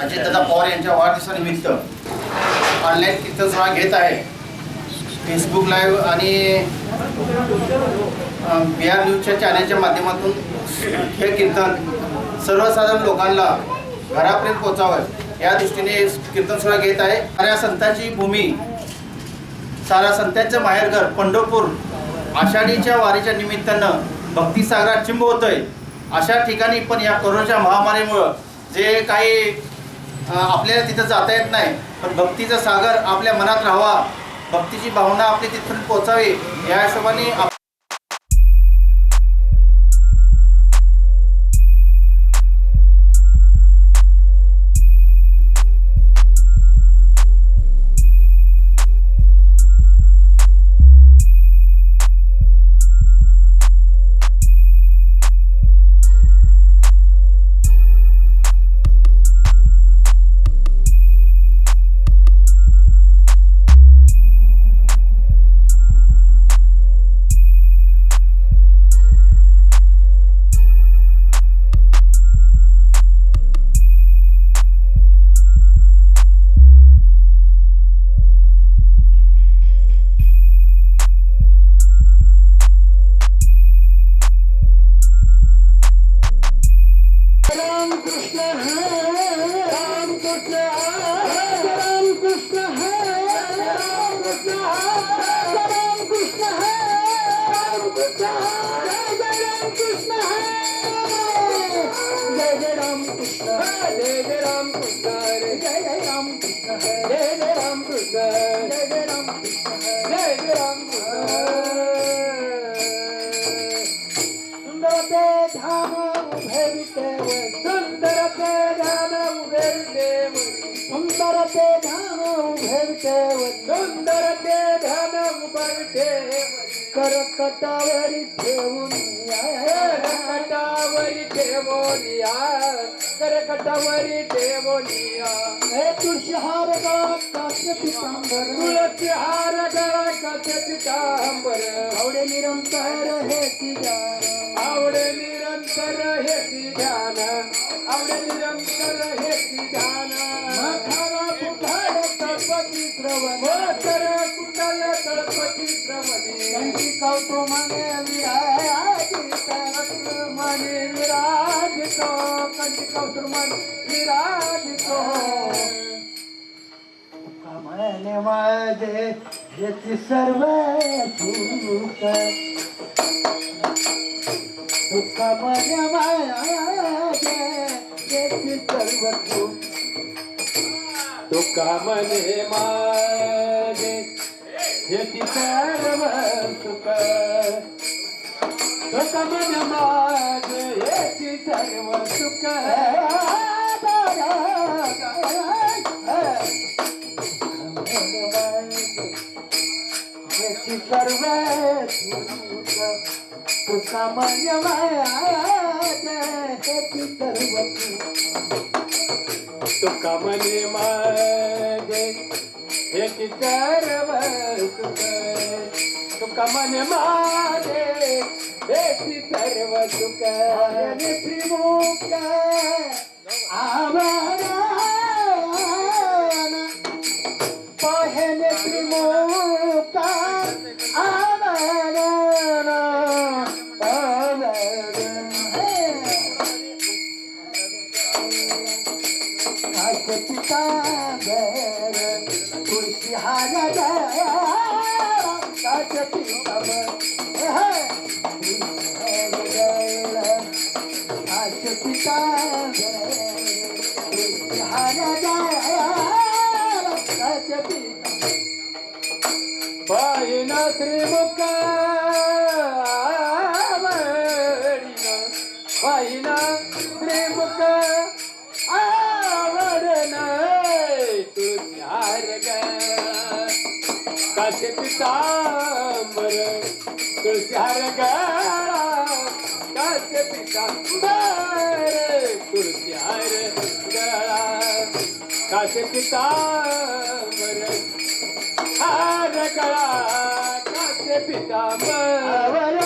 अजितदादा पवार यांच्या वाढदिवसानिमित्त ऑनलाईन कीर्तन सोहळा घेत आहे. फेसबुक लाईव्ह आणि बिहार न्यूजच्या चॅनलच्या माध्यमातून हे कीर्तन सर्वसाधारण लोकांना घरापर्यंत पोहोचावं या दृष्टीने कीर्तन सोहळा घेत आहे. साऱ्या संतांची भूमी, सारा संतांचं माहेरघर पंढरपूर आषाढीच्या वारीच्या निमित्तानं भक्तिसागरात चिंब होतोय. अशा ठिकाणी पण या कोरोनाच्या महामारीमुळं जे काही आपल्याला तिथं जाता येत नाही, पण भक्तीचा सागर आपल्या मनात राहावा, भक्तीची भावना आपली तिथपर्यंत पोहोचावी या हिशोबाने करकटावरी ठेवून करकटावरी ठेवून हे तुळशीहार गळा कास्य पितांबर तुळशीहार गळा कास्य पितांबर आवडे निरंतर हे ध्यान आवडे निरंतर हे ध्यान आवडे निरंतर हे ध्यान माथारा कुठार तळपती श्रवण तर कुठाल तळपती श्रवणे कंठी कौतो मने विराजित मने विराजित कंठी कौतो मन विराजित मने माझे येती सर्व दुःख दुःख मने माझे येती सर्व दुःख दुःख मने माझे येती सर्व सुख दुःख मने माझे येती सर्व सुख येती सर्व सुख दुःख मने माझे येती सर्व सुख मने माझे येती सर्व सुख सुख मने माझे येती सर्व सुख त्रिमुख आभारान पहले त्रिमुख आभारान पितांबर तुळशीहार कास्य पितांबर कास्य पितांबर तुळशीहार कास्य पितांबर पाहिना त्रिमुख पाहिना त्रिमुख कास्य पितांबर तुळशीहार गळा कास्य पितांबर तुळशीहार गळा कास्य पितांबर हार गळा कास्य पितांबर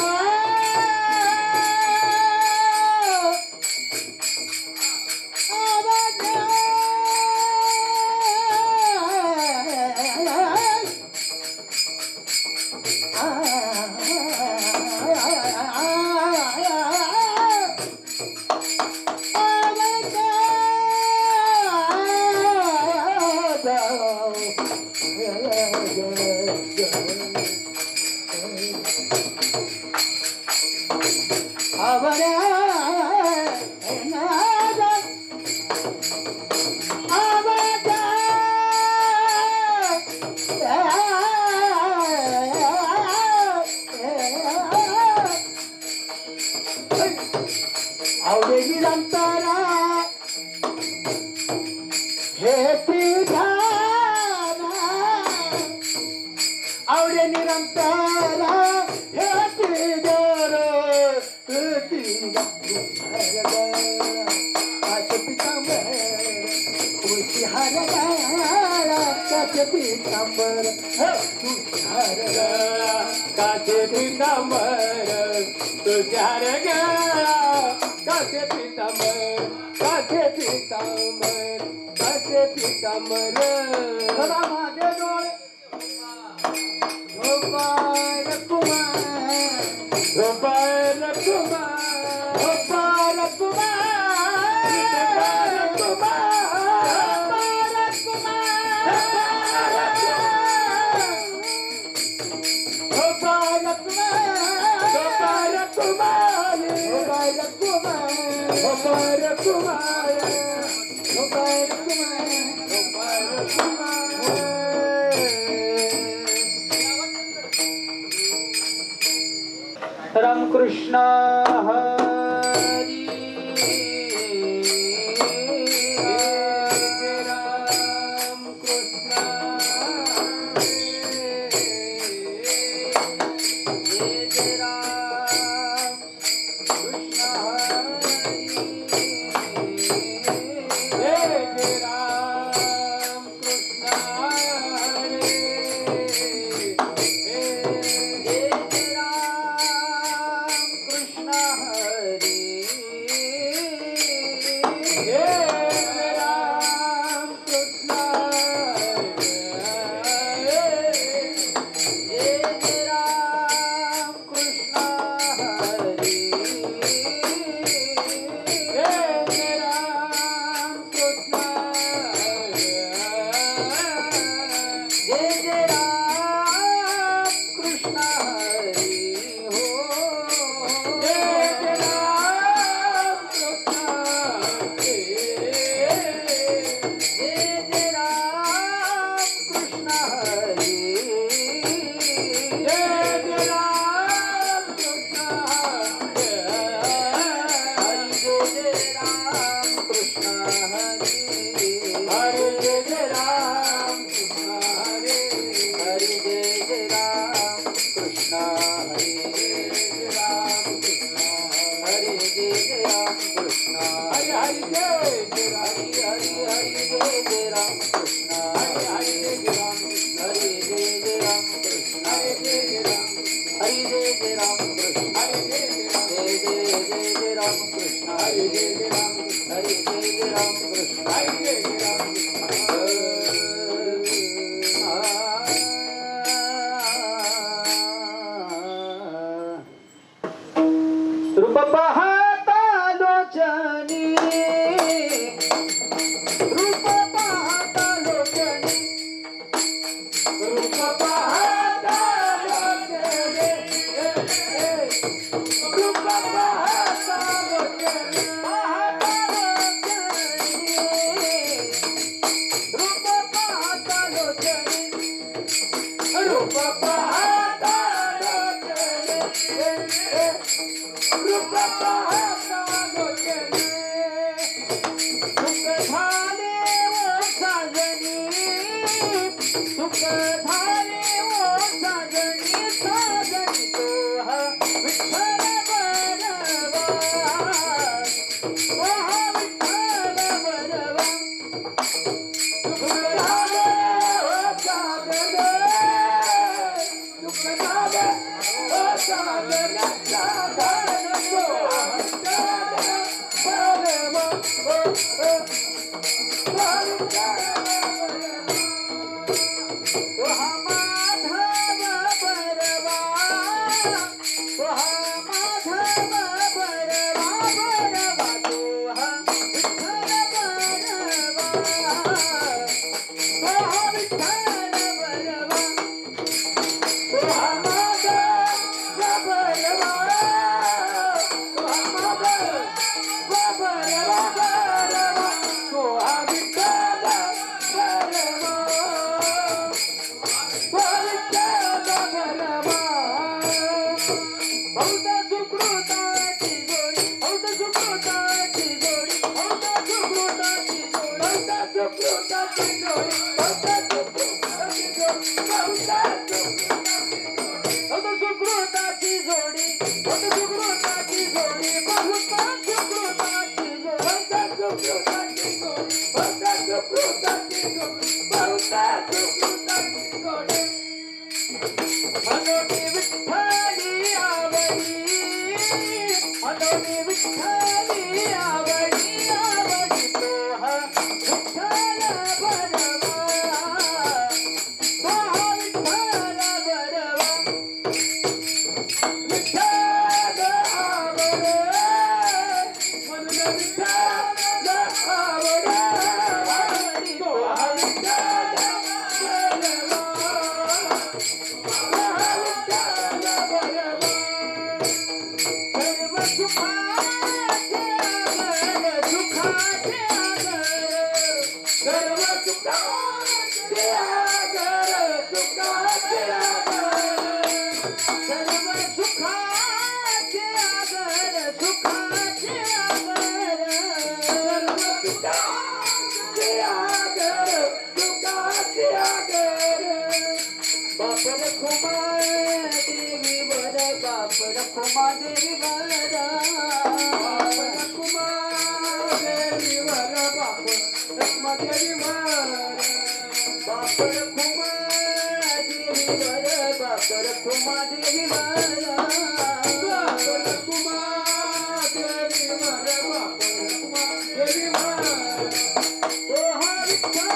आवडे निरंतरा हे ध्यान आवडे निरंतरा हे दोर पितांबर खुशी हर काचे पितांबर काचे पितांबर तुझ्यार गळा काचे पितांबर काचे पितांबर काचे पितांबर सदा माझे डोळे गोपाल कुमार गोपाल कुमार गोपाल कुमार गोपाल रामकृष्ण हरी रामकृष्ण रूप पाहता लोचनी रूप पाहता लोचनी रूप पाहता लोचनी रूप पाहता लोचनी पाहता लोचनी रूप पाहता लोचनी रूप पाहता लोचनी रूप पाहता लोचनी सुख झाले ओ साजनी सुख झाले ओ साजनी साजनी तो हा विठ्ठल बरवा ओ हा विठ्ठल बरवा सुख झाले ओ साजनी सुख झाले ओ साजनी सुकृताची जोडी सुकृताची जोडी बहुत सुकृताची जोडी सुकृताची जोडी बहुत सुकृताची जोडी मनोनी विठ्ठली आवडी मनोनी विठ्ठली आवडी आवडी तो हा विठ्ठल बरवा तो हा विठ्ठल बरवा विठ्ठल आवडे मनोनी विठ्ठल आवडे तो हा विठ्ठल बापर खुमा देवी वर बापर खुमा देवी वर बापर खुमा देवी वर बापर खुमा देवी वर बापर खुमा देवी वर बापर खुमा देवी वर बापर खुमा देवी वर बापर खुमा देवी वर तो हा विठ्ठल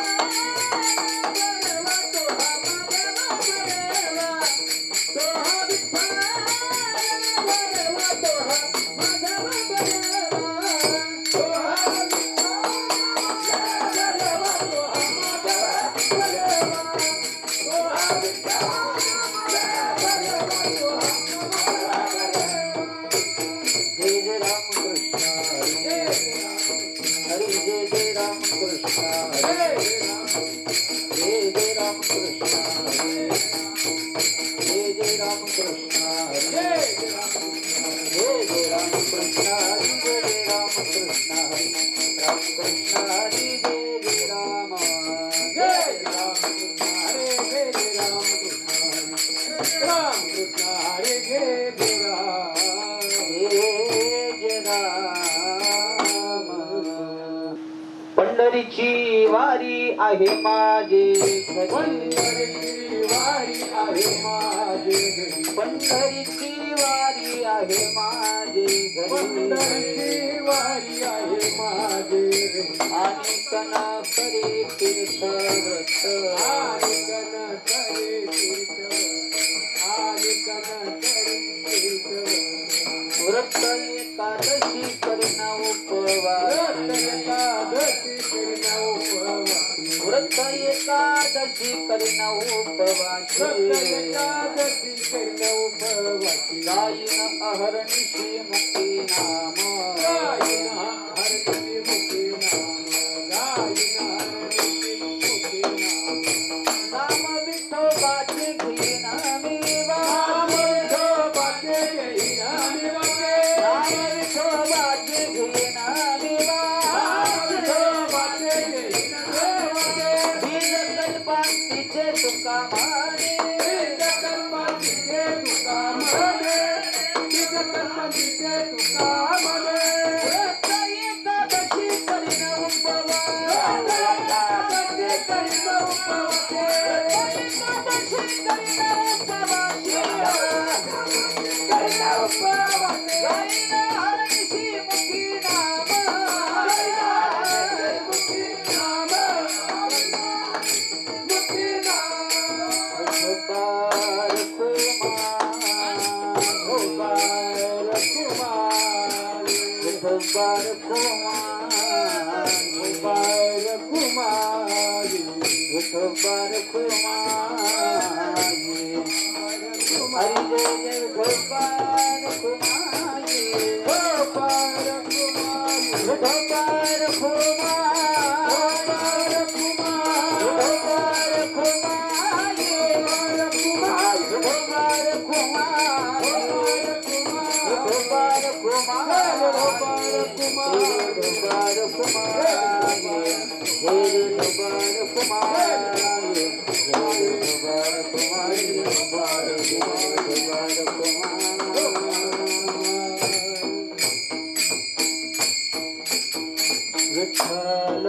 पंढरीची वारी आहे माझे पंढरीची वारी आहे माझे पंढरीची वारी आहे माझे पंढरीची वारी आहे माझे आणि कना करे तीर्थव्रत आणि कना करे तीर्थव्रत आणि कना करे तीर्थव्रत व्रत एकादशी करणा उपवास व्रत एकादशी करणा उपवास गायन अहर्निशी मुक्ती नाम गायन अहर्निशी मुक्ती नाम विठोबाचे घेना मी नाम विठोबाचे घेना मी नाम विठोबाचे घेना मी विठोबाचे घेना बीज कल्पांतीचे तुका माने बीज कल्पांतीचे तुका माने बीज कल्पांतीचे तुका माने व्रत एकादशी करीन उपवास एकादशी करीन उपवास एकादशी करीन उपवास करीन उपवास गायन हरनिशी मुखी नाम मुखी नाम मुखी नाम गोपाल कुमार गोपाल कुमार गोपाल कुमार गोपाल कुमार गोपाल कुमार हरि जय जय गोपाल कुमार गोपाल कुमार गोपाल कुमार गोपाल कुमार गोपाल कुमार गोपाल कुमार गोपाल कुमार गोपाल कुमार गोपाल कुमार विठ्ठल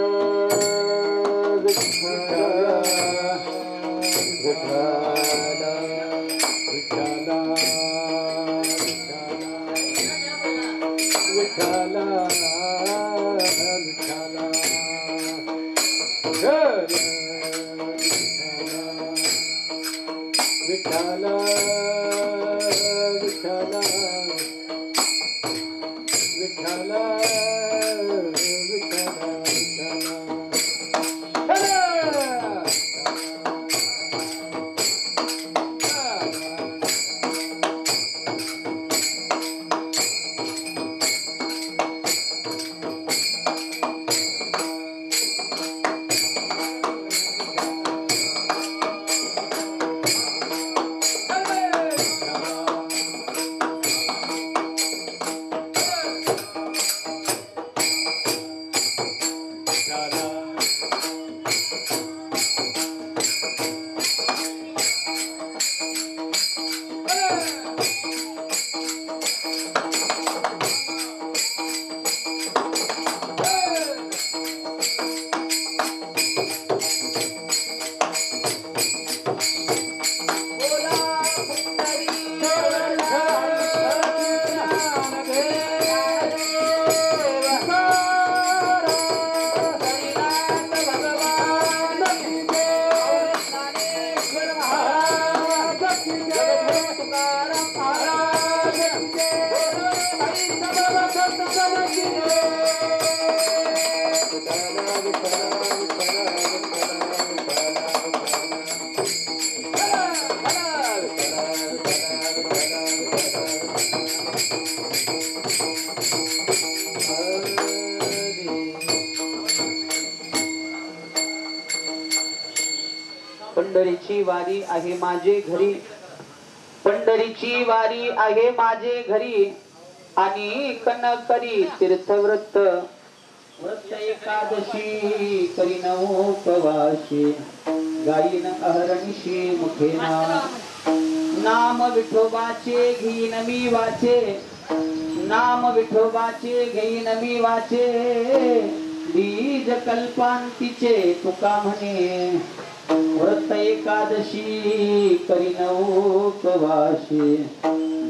पंढरीची वारी आहे माझे घरी, पंढरीची वारी आहे माझे घरी, आणि करी तीर्थव्रत व्रत एकादशी करीन उपवासी, गाईन अहर्निशी मुखे नाम विठोबाचे घेईन मी वाचे, नाम विठोबाचे घेईन मी वाचे, बीज कल्पांतीचे तुका म्हणे, व्रत एकादशी करीन उपवासी,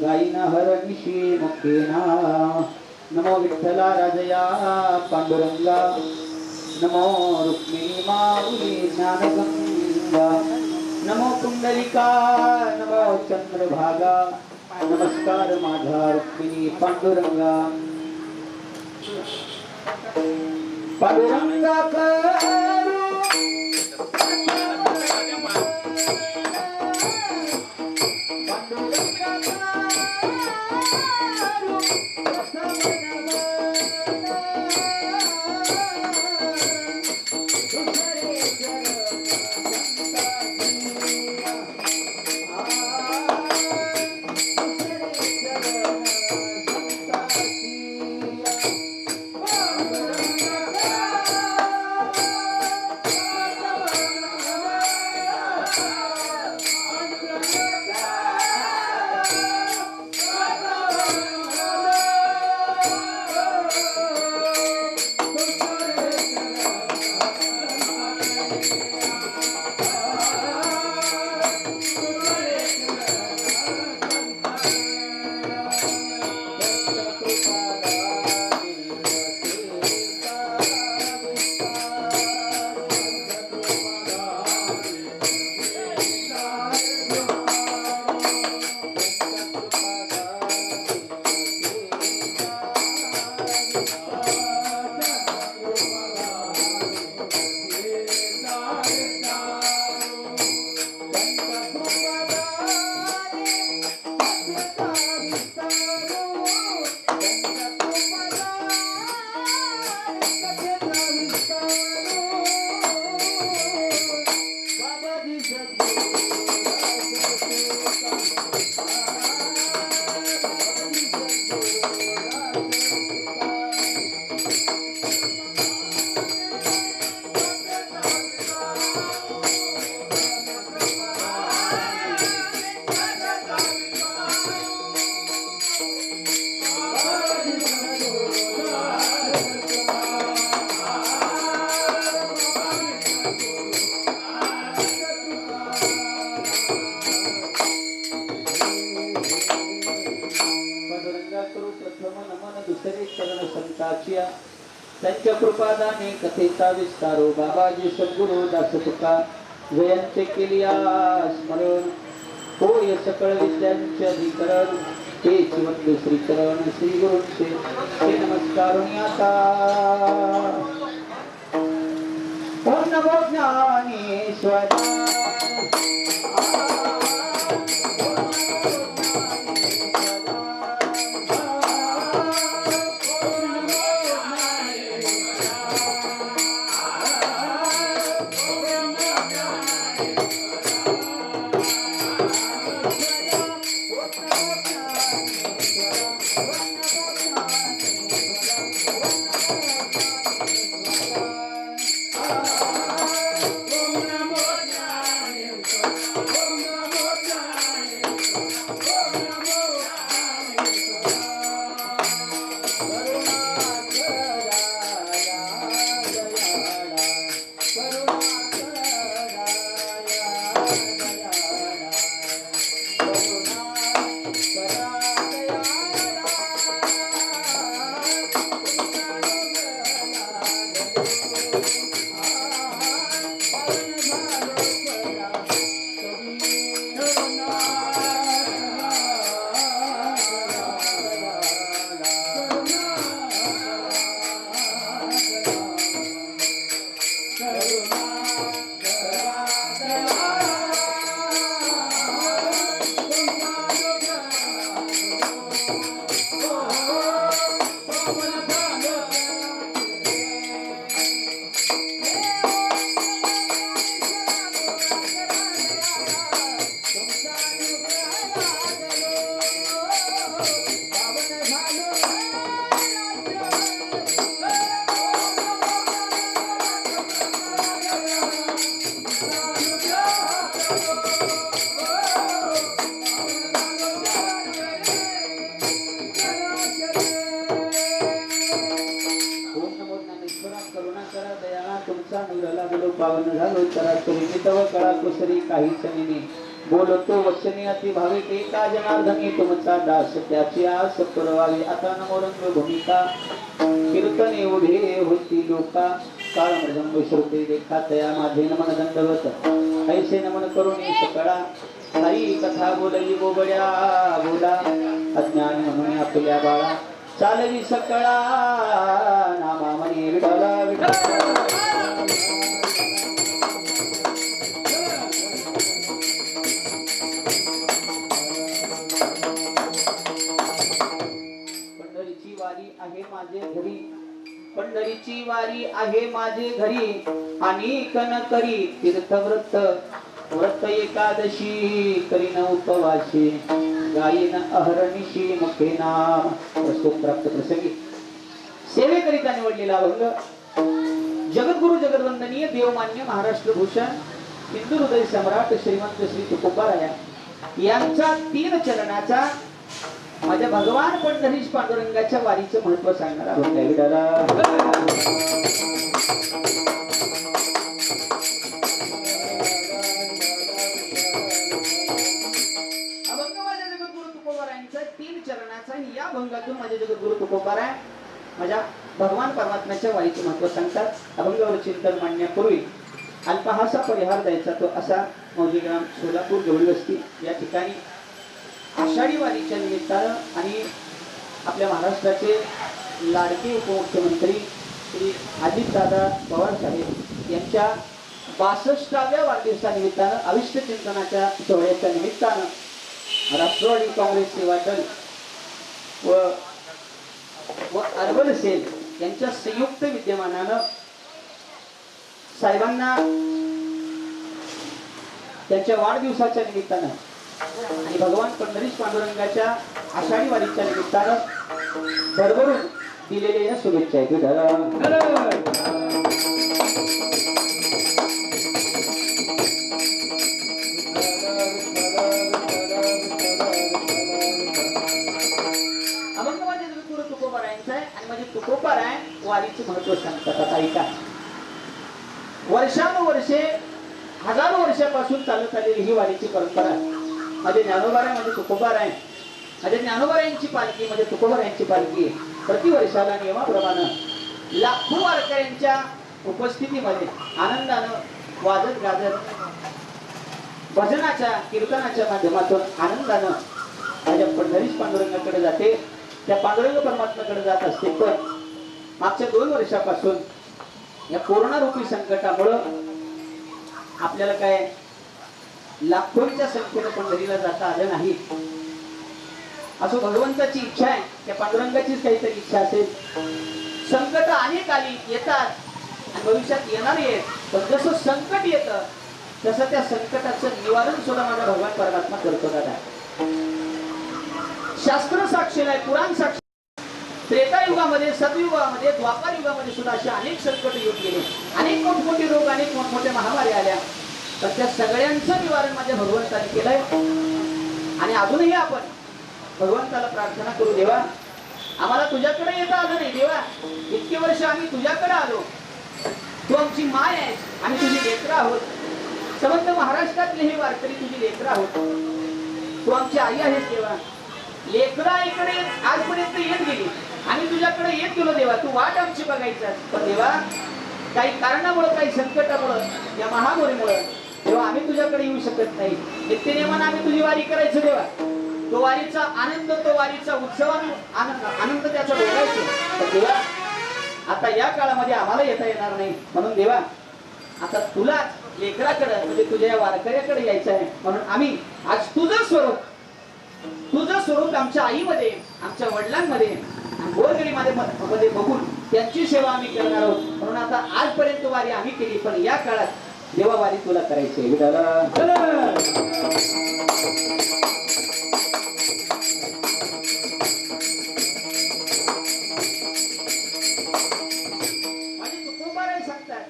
गाईन हरनिशी मुखेना, नमो विठ्ठला राजया पांडुरंगा, नमो रुक्मिणी माऊली ज्ञानगंगा, नमो कुंडलिका, नमो चंद्रभागा, नमस्कार माझा रुक्मिणी पांडुरंगा, पांडुरंगा करू चरण संताची त्यांच्या कृपादाने कथेचा विस्तारो बाबाजी सद्गुरु दास तुका जयंती केली स्मरण होय सकळ विद्यांचे अधिकरण हे जीवन श्रीचरण श्री गुरूंचे हे नमस्कार आता ओम नमो ज्ञानेश्वरा पावन झालो चरा तुम्ही तव कळा कुसरी काही चनिनी बोलतो वचनी अति भावे एका जनार्दनी तुमचा दास त्याची आस पुरवावी आता नमोरंग भूमिका कीर्तने उभे होती लोका काळ मृदंग श्रुते देखा तया माझे नमन दंडवत ऐसे नमन करून सकळा काही कथा बोलई बोबड्या बोला अज्ञान म्हणून आपल्या बाळा चालवी सकळा नामा म्हणे विठाला विठा पंढरीची वारी आहे माझे घरी अनेक न करी तीर्थव्रत व्रत एकादशी करीन उपवासी गायीन अहर्निशी मुखे नाम प्रस्तुत प्राप्त प्रसंगी सेवेकरिता निवडलेला अभंग जगद्गुरु जगद्वंदनीय देवमान्य महाराष्ट्र भूषण हिंदू हृदय सम्राट श्रीमंत श्री तुकोबाराया यांचा 3 चरणाचा माझ्या भगवान पंढरीश पांडुरंगाच्या वारीचं महत्व सांगणार अभंग आहे विठाला अभंग माझ्या जगद्गुरु तुकोबारायांचा 3 चरणाचा आणि या अभंगातून माझ्या जगद्गुरु तुकोबाराय माझ्या भगवान परमात्म्याच्या वारीचं महत्व सांगतात अभंगावर चिंतन मांडण्यापूर्वी अल्पहासा परिहार द्यायचा तो असा मौजेग्राम सोलापूर जवळी वस्ती या ठिकाणी आषाढी वारीच्या निमित्तानं आणि आपल्या महाराष्ट्राचे लाडके उपमुख्यमंत्री श्री अजितदादा पवार साहेब यांच्या 62व्या वाढदिवसानिमित्तानं अविष्ट चिंतनाच्या सोहळ्याच्या निमित्तानं राष्ट्रवादी काँग्रेस सेवा दल व अर्बन सेल यांच्या संयुक्त विद्यमानानं साहेबांना त्यांच्या वाढदिवसाच्या निमित्तानं आणि भगवान पंढरीश पांडुरंगाच्या आषाढी वारीच्या निमित्तानं भरभरून दिलेल्या या शुभेच्छा आहेत अभंग माझे जगद्गुरु तुकोबारायांचा आहे आणि माझे तुकोबाराय वारीचे महत्व सांगतात आता ऐका वर्षानुवर्षे हजारो वर्षापासून चालत आलेली ही वारीची परंपरा आहे माझे ज्ञानोबाराय माझे तुकोबाराय माझे ज्ञानोबारायांची पालखी माझे तुकोबारायांची पालखी प्रतिवर्षाला नियमाप्रमाणे लाखो वारकऱ्यांच्या उपस्थितीमध्ये आनंदानं वाजत गाजत भजनाच्या कीर्तनाच्या माध्यमातून आनंदानं माझ्या पंढरीच पांडुरंगाकडे जाते, त्या पांडुरंग परमात्म्याकडे जात असते. पण मागच्या 2 वर्षापासून या कोरोना रूपी संकटामुळं आपल्याला काय लाखोंच्या संख्येनं पंढरीला जाता आलं नाही. असो भगवंताची इच्छा आहे, त्या पांडुरंगाचीच काहीतरी इच्छा असेल. संकट अनेक आली येतात आणि भविष्यात येणार आहेत, पण जसं संकट येतं तसं त्या संकटाचं निवारण सुद्धा माझा भगवान परमात्मा करतो. दादा शास्त्र साक्षीला आहे, पुराण साक्षी. त्रेतायुगामध्ये, सतयुगामध्ये, द्वापार युगामध्ये सुद्धा असे अनेक संकट येऊन गेले, अनेक मोठमोठे रोग, अनेक मोठमोठ्या महामारी आल्या, तर त्या सगळ्यांचं निवारण माझ्या भगवंताने केलंय. आणि अजूनही आपण भगवंताला प्रार्थना करू, देवा आम्हाला तुझ्याकडे येता आलं नाही. देवा इतके वर्ष आम्ही तुझ्याकडे आलो, तू आमची माय आहे, आम्ही तुझी लेकरं आहोत. समस्त महाराष्ट्रातले हे वारकरी तुझी लेकरं आहोत, तू आमची आई आहेस. देवा लेकरा इकडे आजपर्यंत येत गेली, आम्ही तुझ्याकडे येत गेलो. देवा तू वाट आमची बघायचं. पण देवा काही कारणामुळे, काही संकटामुळे, या महामारीमुळे तेव्हा आम्ही तुझ्याकडे येऊ शकत नाही. नित्यनेमानं आम्ही तुझी वारी करायचं. देवा तो वारीचा आनंद, तो वारीचा उत्सव, आनंद त्याचा भोगायचो. पण देवा आता या काळामध्ये आम्हाला येता येणार नाही. म्हणून देवा आता तुलाच लेकराकडे, म्हणजे तुझ्या या वारकऱ्याकडे यायचं आहे. म्हणून आम्ही आज तुझं स्वरूप आमच्या आईमध्ये, आमच्या वडिलांमध्ये, गोरगरीमध्ये बघून त्यांची सेवा आम्ही करणार आहोत. म्हणून आता आजपर्यंत वारी आम्ही केली, पण या काळात देवा वारी तुला करायची आहे. माझे तुकोबाराय सांगतात,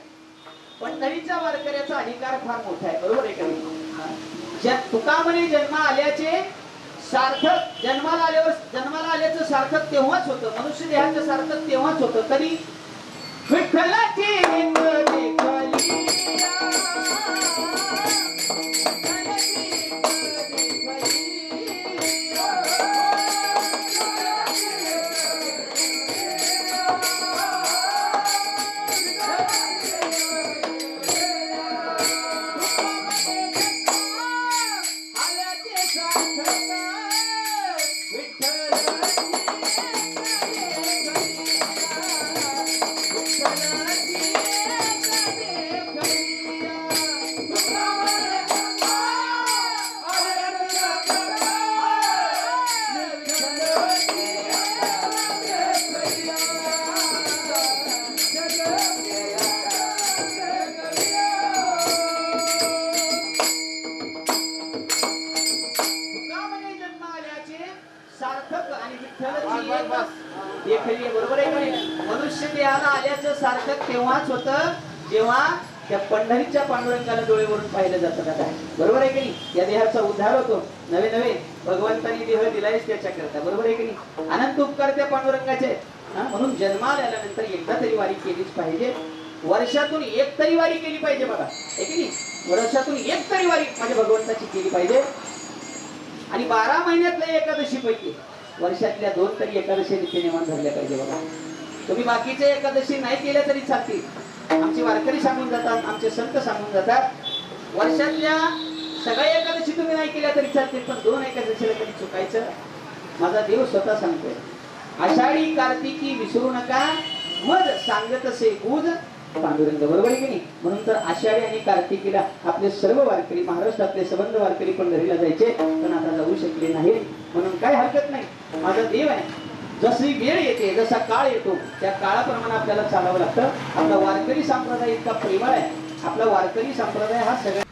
पंढरीच्या वारकऱ्याचा अधिकार फार मोठा आहे. बरोबर आहे का नाही? तुका म्हणे जन्म आल्याचे सार्थक, जन्माला आल्याचं सार्थक तेव्हाच होतं, मनुष्य देहाचं सार्थक तेव्हाच होतं. कधी विठ्ठलाची लिंग देखली, बरोबर आहे का? मनुष्य देहाला आल्याचं सार्थक तेव्हाच होतं जेव्हा त्या पंढरीच्या पांडुरंगाला डोळेवरून पाहिलं जातं. दादा बरोबर आहे की नाही? या देहाचा उद्धार होतो. नवे नवे भगवंतानी देह दिलायच त्याच्याकरता. बरोबर आहे की नाही? अनंत उपकार त्या पांडुरंगाचे. म्हणून जन्माला आल्यानंतर एकदा तरी वारी केलीच पाहिजे. वर्षातून एक तरी वारी केली पाहिजे. बघा आहे की नाही? वर्षातून एक तरी वारी माझ्या भगवंताची केली पाहिजे. आणि 12 महिन्यातल्या एकादशी पैकी वर्षातल्या 2 तरी एकादशी नित्यनेमान धरल्या पाहिजे. बघा तुम्ही बाकीचे एकादशी नाही केल्या तरी चालतील. आमचे वारकरी सांगून जातात, आमचे संत सांगून जातात, वर्षातल्या सगळ्या एकादशी तुम्ही नाही केल्या तरी चालतील, पण 2 एकादशीला कधी चुकायचं. माझा देव स्वतः सांगतोय, आषाढी कार्तिकी विसरू नका, मग सांगत असे गुज पांडुरंग. बरोबर आहे की नाही? म्हणून तर आषाढी आणि कार्तिकीला आपले सर्व वारकरी, महाराष्ट्रातले संबंध वारकरी पंढरीला जायचे, पण आता जाऊ शकले नाही. म्हणून काय हरकत नाही, माझा देव आहे. जशी वेळ येते, जसा काळ येतो, त्या काळाप्रमाणे आपल्याला चालावं लागतं. आपला वारकरी संप्रदाय इतका प्रेमळ आहे. आपला वारकरी संप्रदाय हा सगळ्या